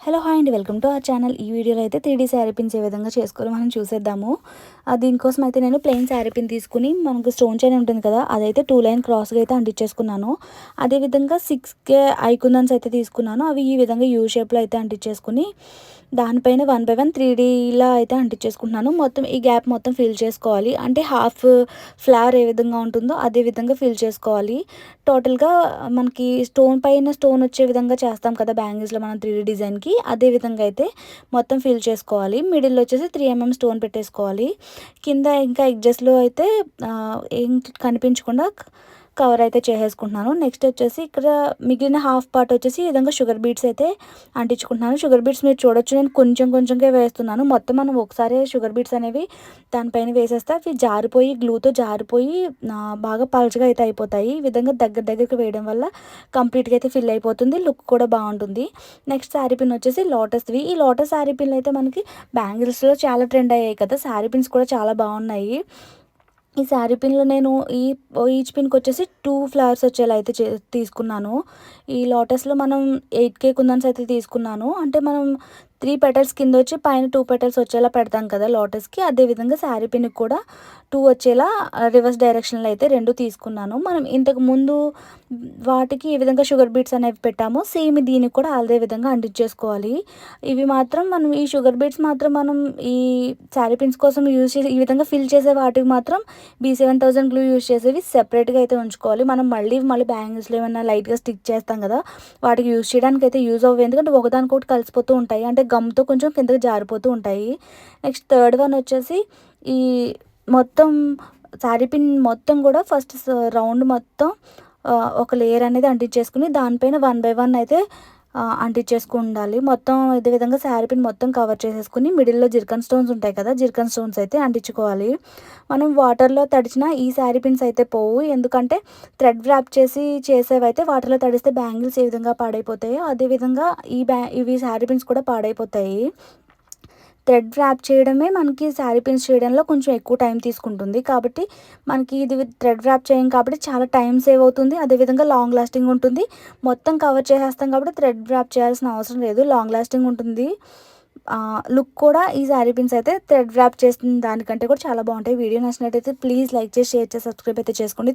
Hello hi అండి, welcome to our channel. ఈ వీడియోలో అయితే 3D శారీ పిన్స్ ఏ విధంగా చేసుకోవాలో మనం చూసేద్దాము. దీనికోసం అయితే నేను ప్లెయిన్ శారీ పిన్ తీసుకుని మనకు స్టోన్ చైన్ ఉంటుంది కదా, అదైతే 2 లైన్ క్రాస్గా అయితే అంటించేసుకున్నాను. అదేవిధంగా 6K ఐకుందన్స్ అయితే తీసుకున్నాను. అవి ఈ విధంగా యూ షేప్లో అయితే అంటించేసుకుని దానిపైన 1 బై 1 3Dలా అయితే అంటించేసుకుంటున్నాను. మొత్తం ఈ గ్యాప్ మొత్తం ఫిల్ చేసుకోవాలి. అంటే హాఫ్ ఫ్లవర్ ఏ విధంగా ఉంటుందో అదే విధంగా ఫిల్ చేసుకోవాలి. టోటల్గా మనకి స్టోన్ పైన స్టోన్ వచ్చే విధంగా చేస్తాం కదా బ్యాంగిల్స్లో మనం 3D డిజైన్కి, అదే విధంగా అయితే మొత్తం ఫిల్ చేసుకోవాలి. మిడిల్ వచ్చేసి 3 mm స్టోన్ పెట్టేసుకోవాలి. కింద ఇంకా ఎడ్జెస్లో అయితే ఏం కనిపించకుండా కవర్ అయితే చేసేసుకుంటున్నాను. నెక్స్ట్ వచ్చేసి ఇక్కడ మిగిలిన హాఫ్ పార్ట్ వచ్చేసి ఈ విధంగా షుగర్ బీట్స్ అయితే అంటించుకుంటున్నాను. షుగర్ బీట్స్ మీరు చూడొచ్చు, నేను కొంచెంగా వేస్తున్నాను. మొత్తం మనం ఒకసారి షుగర్ బీట్స్ అనేవి దానిపైన వేసేస్తే అవి జారిపోయి గ్లూతో జారిపోయి బాగా పల్చగా అయితే అయిపోతాయి. ఈ విధంగా దగ్గరికి వేయడం వల్ల కంప్లీట్గా అయితే ఫిల్ అయిపోతుంది, లుక్ కూడా బాగుంటుంది. నెక్స్ట్ శారీ పిన్ వచ్చేసి లోటస్వి. ఈ లోటస్ శారీ పిన్లు అయితే మనకి బ్యాంగిల్స్లో చాలా ట్రెండ్ అయ్యాయి కదా, శారీ పిన్స్ కూడా చాలా బాగున్నాయి. ఈ శారీ పిన్లో నేను ఈచ్ పిన్కి వచ్చేసి 2 ఫ్లవర్స్ వచ్చేలా అయితే తీసుకున్నాను. ఈ లోటస్లో మనం 8K కుందన్స్ అయితే తీసుకున్నాను. అంటే మనం 3 పెటల్స్ కింద వచ్చి పైన 2 పెటల్స్ వచ్చేలా పెడతాం కదా లోటస్కి, అదేవిధంగా శారీ పిన్కి కూడా 2 వచ్చేలా రివర్స్ డైరెక్షన్లో అయితే 2 తీసుకున్నాను. మనం ఇంతకు ముందు వాటికి ఈ విధంగా షుగర్ బీట్స్ అనేవి పెట్టాము, సేమ్ దీనికి కూడా అదే విధంగా అంటించేసుకోవాలి. ఇవి మాత్రం మనం ఈ షుగర్ బీట్స్ మాత్రం మనం ఈ శారీ పిన్స్ కోసం యూజ్ చేసి ఈ విధంగా ఫిల్ చేసే వాటికి మాత్రం B7000 గ్లూ యూజ్ చేసేవి సెపరేట్గా అయితే ఉంచుకోవాలి. మనం మళ్ళీ బ్యాంగిల్స్లో ఏమైనా లైట్గా స్టిక్ చేస్తాం కదా, వాటికి యూజ్ చేయడానికి అయితే యూజ్ అవ్వవు, ఎందుకంటే ఒకదానికొకటి కలిసిపోతూ ఉంటాయి, అంటే గమ్తో కొంచెం కిందకి జారిపోతూ ఉంటాయి. నెక్స్ట్ థర్డ్ వన్ వచ్చేసి ఈ మొత్తం శారీ పిన్ మొత్తం కూడా ఫస్ట్ రౌండ్ మొత్తం ఒక లేయర్ అనేది అంటించేసుకుని దానిపైన 1 బై 1 అయితే అంటించేసుకుని ఉండాలి. మొత్తం ఇదే విధంగా శారీ పిన్ మొత్తం కవర్ చేసేసుకుని మిడిల్లో జిర్కన్ స్టోన్స్ ఉంటాయి కదా, జిర్కన్ స్టోన్స్ అయితే అంటించుకోవాలి. మనం వాటర్లో తడిచిన ఈ శారీ పిన్స్ అయితే పోవు, ఎందుకంటే థ్రెడ్ వ్రాప్ చేసేవైతే వాటర్లో తడిస్తే బ్యాంగిల్స్ ఏ విధంగా పాడైపోతాయో అదేవిధంగా ఇవి శారీ పిన్స్ కూడా పాడైపోతాయి. థ్రెడ్ ర్యాప్ చేయడమే మనకి శారీ పిన్స్ చేయడంలో కొంచెం ఎక్కువ టైం తీసుకుంటుంది, కాబట్టి మనకి ఇది థ్రెడ్ ర్యాప్ చేయం కాబట్టి చాలా టైం సేవ్ అవుతుంది, అదేవిధంగా లాంగ్ లాస్టింగ్ ఉంటుంది. మొత్తం కవర్ చేసేస్తాం కాబట్టి థ్రెడ్ ర్యాప్ చేయాల్సిన అవసరం లేదు, లాంగ్ లాస్టింగ్ ఉంటుంది. లుక్ కూడా ఈ శారీ పిన్స్ అయితే థ్రెడ్ ర్యాప్ చేసిన దానికంటే కూడా చాలా బాగుంటాయి. వీడియో నచ్చినట్టయితే ప్లీజ్ లైక్ చేసి షేర్ చేసి సబ్స్క్రైబ్ అయితే చేసుకోండి.